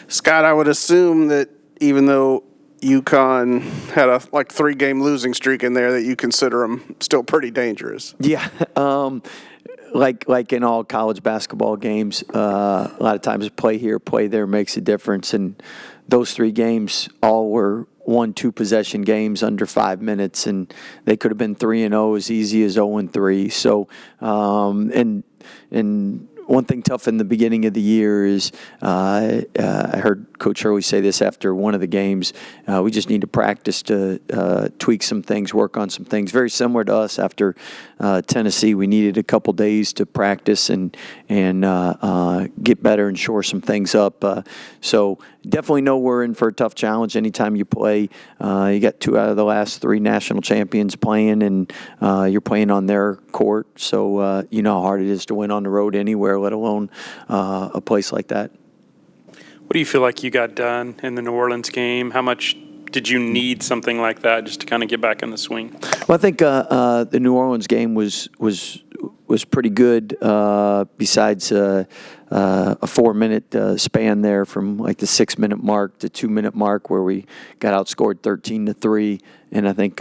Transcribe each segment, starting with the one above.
Scott, I would assume that even though UConn had a 3-game losing streak in there, that you consider them still pretty dangerous. Yeah, like in all college basketball games, a lot of times play here, play there makes a difference. And those 3 games all were 1-2 possession games under 5 minutes, and they could have been 3-0 as easy as 0-3. So, and one thing tough in the beginning of the year is I heard Coach Hurley say this after one of the games. We just need to practice to tweak some things, work on some things. Very similar to us after Tennessee. We needed a couple days to practice and get better and shore some things up. So definitely know we're in for a tough challenge anytime you play. You got 2 out of the last 3 national champions playing, and you're playing on their court. So you know how hard it is to win on the road anywhere, let alone a place like that. What do you feel like you got done in the New Orleans game? How much did you need something like that just to kind of get back in the swing? Well, I think the New Orleans game was pretty good. Besides a 4-minute span there from like the 6-minute mark to 2-minute mark where we got outscored 13-3, and I think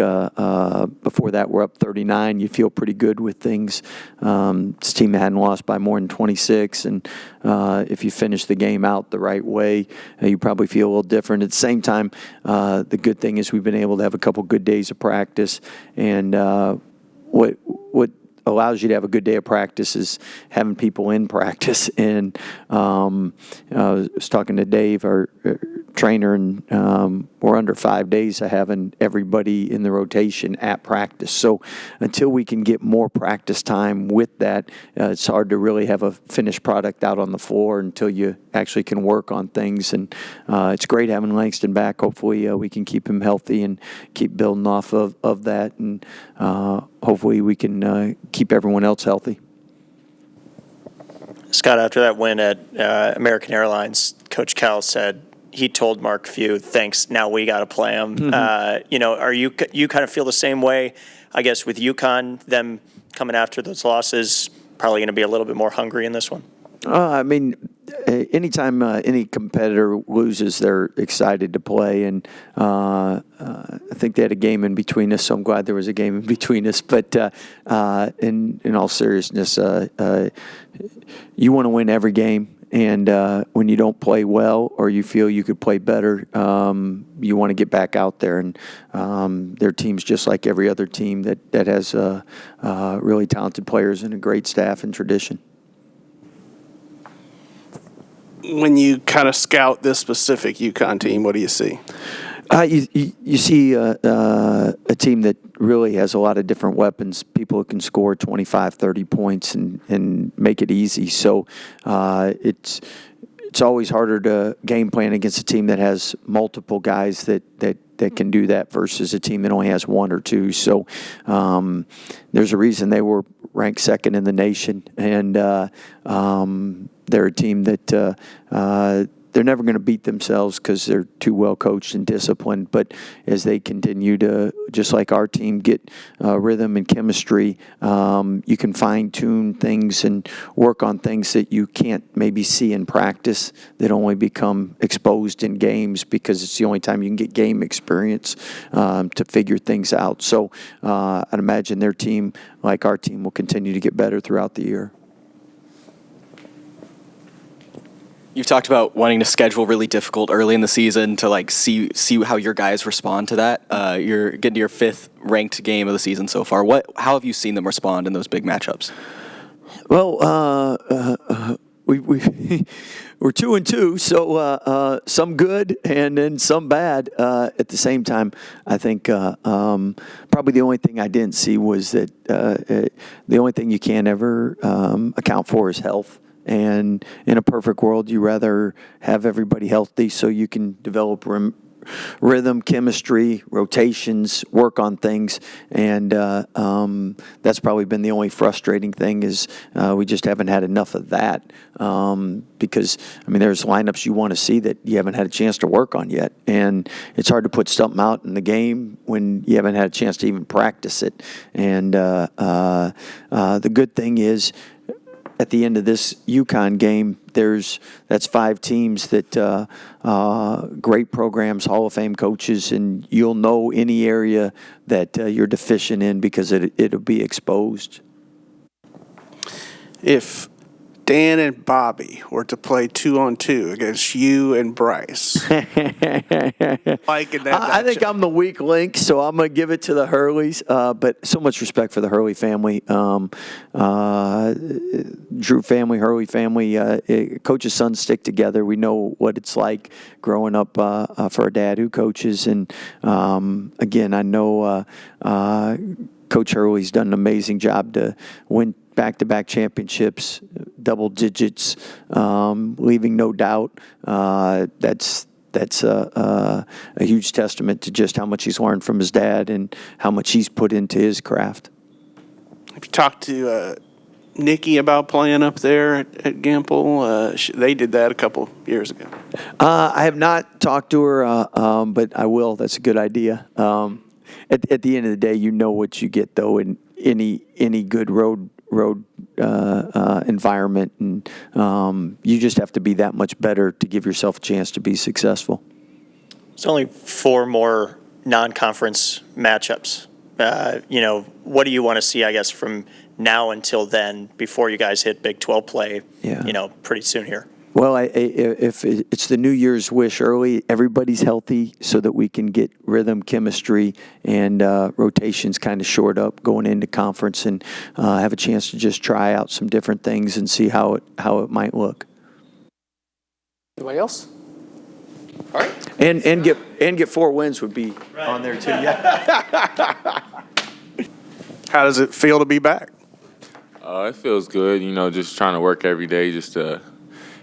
before that we're up 39. You feel pretty good with things. This team hadn't lost by more than 26, and if you finish the game out the right way, you probably feel a little different. At the same time, the good thing is we've been able to have a couple good days of practice, and what allows you to have a good day of practice is having people in practice. And I was talking to Dave, our trainer, and we're under 5 days of having everybody in the rotation at practice. So until we can get more practice time with that, it's hard to really have a finished product out on the floor until you actually can work on things. And it's great having Langston back. Hopefully we can keep him healthy and keep building off of that. And hopefully we can keep everyone else healthy. Scott, after that win at American Airlines, Coach Cal said he told Mark Few, thanks, now we got to play him. Mm-hmm. Are you kind of feel the same way, I guess, with UConn, them coming after those losses, probably going to be a little bit more hungry in this one? I mean, anytime any competitor loses, they're excited to play, and I think they had a game in between us, so I'm glad there was a game in between us. But in all seriousness, you want to win every game, and when you don't play well or you feel you could play better, you want to get back out there. And their team's just like every other team that has really talented players and a great staff and tradition. When you kind of scout this specific UConn team, what do you see? You see a team that really has a lot of different weapons, people who can score 25, 30 points and make it easy. So it's always harder to game plan against a team that has multiple guys that can do that versus a team that only has 1 or 2. So there's a reason they were ranked 2nd in the nation, and they're a team that they're never going to beat themselves because they're too well coached and disciplined. But as they continue to, just like our team, get rhythm and chemistry, you can fine-tune things and work on things that you can't maybe see in practice that only become exposed in games because it's the only time you can get game experience to figure things out. So I'd imagine their team, like our team, will continue to get better throughout the year. You've talked about wanting to schedule really difficult early in the season to see how your guys respond to that. You're getting to your 5th ranked game of the season so far. How have you seen them respond in those big matchups? Well, we're 2-2, so some good and then some bad. At the same time, I think probably the only thing I didn't see was that the only thing you can't ever account for is health. And in a perfect world, you rather have everybody healthy so you can develop rhythm, chemistry, rotations, work on things. And that's probably been the only frustrating thing is we just haven't had enough of that. Because, I mean, there's lineups you want to see that you haven't had a chance to work on yet. And it's hard to put something out in the game when you haven't had a chance to even practice it. And the good thing is, at the end of this UConn game, that's 5 teams that great programs, Hall of Fame coaches, and you'll know any area that you're deficient in because it'll be exposed. If Dan and Bobby were to play 2-on-2 against you and Bryce, I think I'm the weak link, so I'm going to give it to the Hurleys. But so much respect for the Hurley family. Drew family, Hurley family, coach's sons stick together. We know what it's like growing up for a dad who coaches. And again, I know Coach Hurley's done an amazing job to win back-to-back championships, double digits, leaving no doubt. That's a huge testament to just how much he's learned from his dad and how much he's put into his craft. have you talked to Nikki about playing up there at Gimple? They did that a couple years ago. I have not talked to her, but I will. That's a good idea. At the end of the day, you know what you get, though, in any good road environment, and you just have to be that much better to give yourself a chance to be successful. There's only 4 more non-conference matchups. What do you want to see, I guess, from now until then before you guys hit Big 12 play, pretty soon here? Well, if it's the New Year's wish early, everybody's healthy so that we can get rhythm, chemistry, and rotations kind of shored up going into conference and have a chance to just try out some different things and see how it might look. Anybody else? All right. And get 4 wins would be on there too. Yeah. How does it feel to be back? It feels good, just trying to work every day just to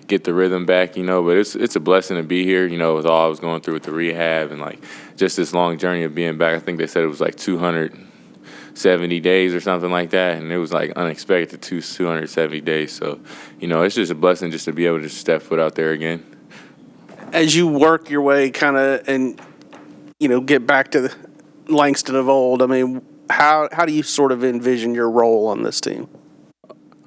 get the rhythm back, but it's a blessing to be here, with all I was going through with the rehab and just this long journey of being back. I think they said it was 270 days or something like that, and it was unexpected 270 days. So, it's just a blessing just to be able to step foot out there again. As you work your way kind of and, get back to the Langston of old, I mean, how do you sort of envision your role on this team?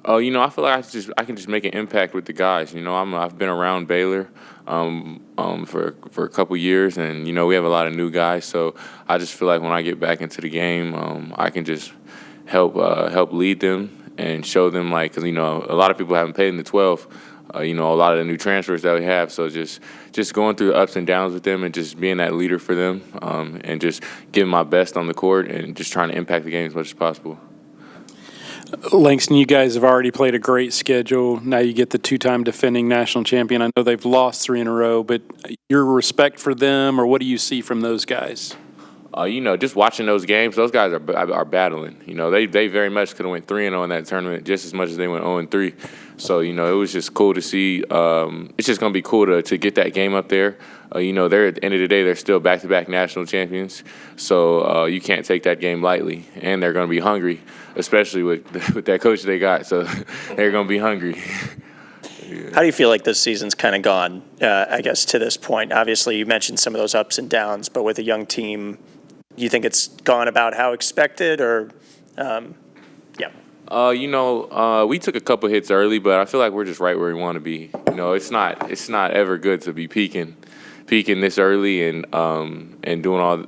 Oh, I feel like I can just make an impact with the guys. I've been around Baylor for a couple years, and we have a lot of new guys. So I just feel like when I get back into the game, I can just help lead them and show them because a lot of people haven't played in the 12. A lot of the new transfers that we have. So just going through the ups and downs with them and just being that leader for them, and just giving my best on the court and just trying to impact the game as much as possible. Langston, you guys have already played a great schedule. Now you get the 2-time defending national champion. I know they've lost 3 in a row, but your respect for them, or what do you see from those guys? Just watching those games, those guys are battling. They very much could have went 3-0 in that tournament just as much as they went 0-3. So, it was just cool to see. It's just going to be cool to get that game up there. They're at the end of the day, they're still back-to-back national champions. So you can't take that game lightly. And they're going to be hungry, especially with that coach they got. So they're going to be hungry. How do you feel like this season's kind of gone, I guess, to this point? Obviously, you mentioned some of those ups and downs, but with a young team, do you think it's gone about how expected, or we took a couple hits early, but I feel like we're just right where we want to be. It's not ever good to be peaking this early and doing all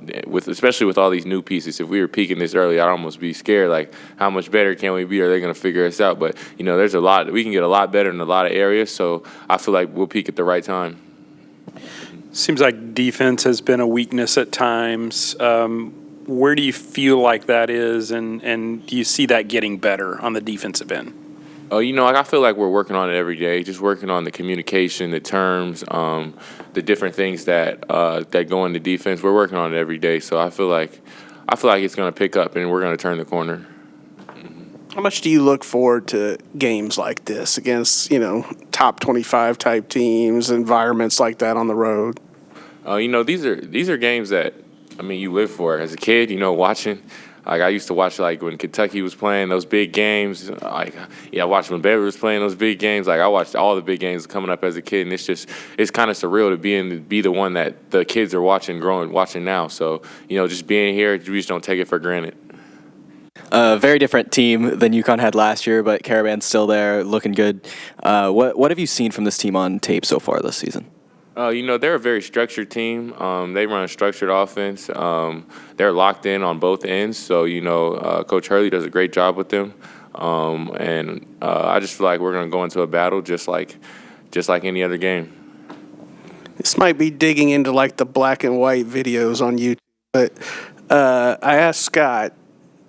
especially with all these new pieces. If we were peaking this early, I'd almost be scared. How much better can we be? Are they going to figure us out? But there's a lot we can get a lot better in a lot of areas. So I feel like we'll peak at the right time. Seems like defense has been a weakness at times. Where do you feel like that is, and do you see that getting better on the defensive end? I feel like we're working on it every day, just working on the communication, the terms, the different things that go into defense. We're working on it every day, so I feel like it's going to pick up, and we're going to turn the corner. How much do you look forward to games like this against, top 25 type teams, environments like that on the road? These are games that, you live for. As a kid, watching. I used to watch, when Kentucky was playing those big games. I watched when Baylor was playing those big games. I watched all the big games coming up as a kid, and it's kind of surreal to be the one that the kids are watching now. So, just being here, we just don't take it for granted. Very different team than UConn had last year, but Caravan's still there, looking good. What have you seen from this team on tape so far this season? They're a very structured team. They run a structured offense. They're locked in on both ends. So, Coach Hurley does a great job with them. I just feel like we're going to go into a battle just like any other game. This might be digging into like the black and white videos on YouTube, but I asked Scott,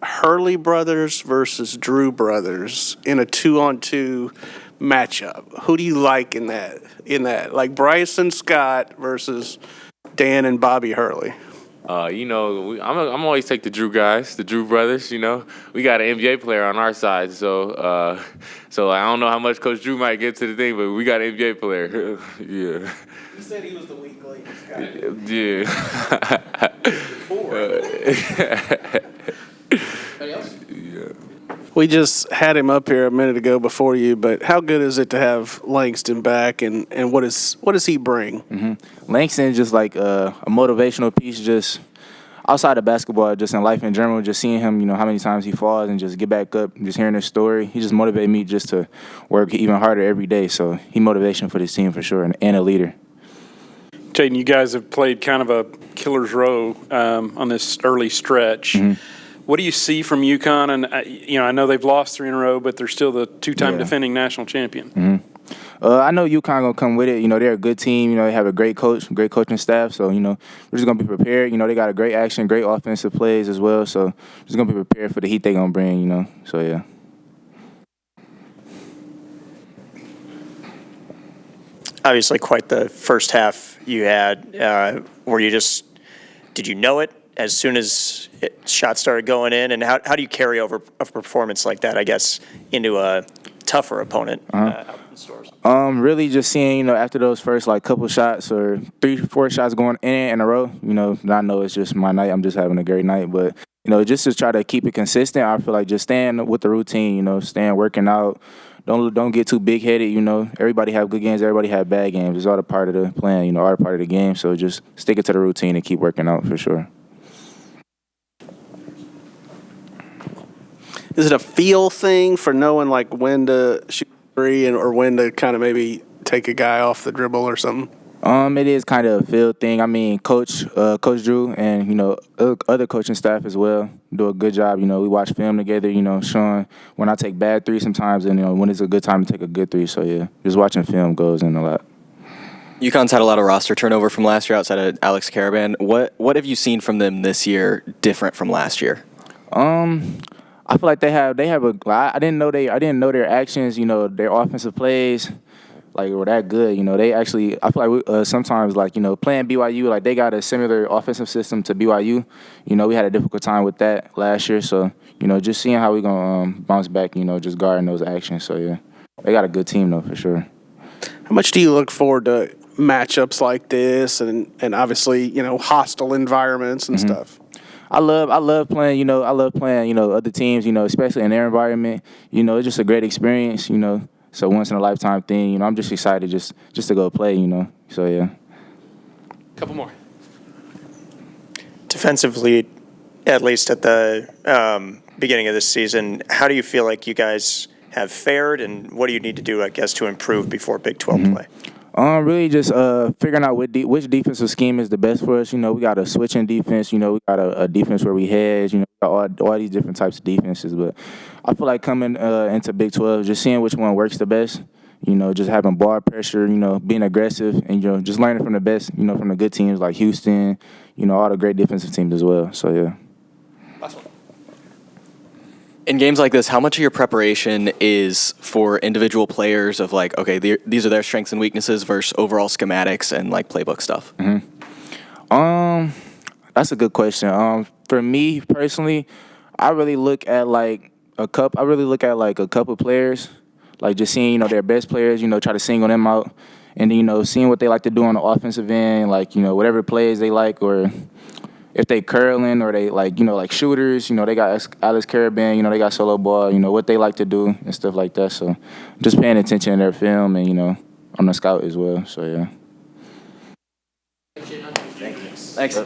Hurley brothers versus Drew brothers in a 2-on-2 matchup. Who do you like in that? Like Bryson Scott versus Dan and Bobby Hurley. I'm always take the Drew guys, the Drew brothers. We got an NBA player on our side, so I don't know how much Coach Drew might get to the thing, but we got an NBA player. Yeah. He said he was the weak link. Yeah. Anybody else? Yeah. We just had him up here a minute ago before you, but how good is it to have Langston back, and what does he bring? Mm-hmm. Langston is just like a motivational piece, just outside of basketball, just in life in general, just seeing him, how many times he falls and just get back up, just hearing his story. He just motivated me just to work even harder every day. So he motivation for this team for sure, and a leader. Jayden, you guys have played kind of a killer's row on this early stretch. Mm-hmm. What do you see from UConn? And I know they've lost 3 in a row, but they're still the 2-time defending national champion. Mm-hmm. I know UConn gonna come with it. They're a good team. They have a great coach, great coaching staff. So we're just gonna be prepared. They got a great action, great offensive plays as well. So just gonna be prepared for the heat they gonna bring. So yeah. Obviously, quite the first half you had. Did you know it as soon as shots started going in? And how do you carry over a performance like that, I guess, into a tougher opponent out in the stores? Really just seeing, after those first couple shots or 3-4 shots going in a row, I know it's just my night. I'm just having a great night. But, just to try to keep it consistent, I feel like just staying with the routine, staying working out. Don't get too big-headed, Everybody have good games. Everybody have bad games. It's all a part of the plan, all a part of the game. So just stick it to the routine and keep working out for sure. Is it a feel thing for knowing when to shoot 3 or when to kind of maybe take a guy off the dribble or something? It is kind of a feel thing. I mean, Coach Drew and other coaching staff as well do a good job. We watch film together. Showing when I take bad 3s sometimes, and when it's a good time to take a good 3. So yeah, just watching film goes in a lot. UConn's had a lot of roster turnover from last year outside of Alex Caravan. What have you seen from them this year different from last year? I feel like they have I didn't know their actions, their offensive plays, were that good. They actually, I feel like sometimes playing BYU, they got a similar offensive system to BYU. We had a difficult time with that last year. So, just seeing how we gonna bounce back, just guarding those actions. So yeah, they got a good team though for sure. How much do you look forward to matchups like this and obviously, hostile environments and stuff? I love playing, other teams, especially in their environment. It's just a great experience, It's a once in a lifetime thing, I'm just excited just to go play, So yeah. Couple more. Defensively, at least at the beginning of this season, how do you feel like you guys have fared, and what do you need to do, I guess, to improve before Big 12 play? Really just figuring out which defensive scheme is the best for us. We got a switching defense. We got a defense where we hedge. Got all these different types of defenses. But I feel like coming into Big 12, just seeing which one works the best. Just having ball pressure. Being aggressive, and just learning from the best. From the good teams like Houston. All the great defensive teams as well. So yeah. Last one. In games like this, how much of your preparation is for individual players of okay, these are their strengths and weaknesses versus overall schematics and playbook stuff? Mm-hmm. That's a good question. For me personally, I really look at a couple players, just seeing their best players, try to single them out, and then seeing what they like to do on the offensive end, whatever plays they like, or if they curling or they shooters, they got Alex Caravan, they got solo ball, what they like to do and stuff like that. So just paying attention to their film and, on the scout as well. So yeah. Thanks.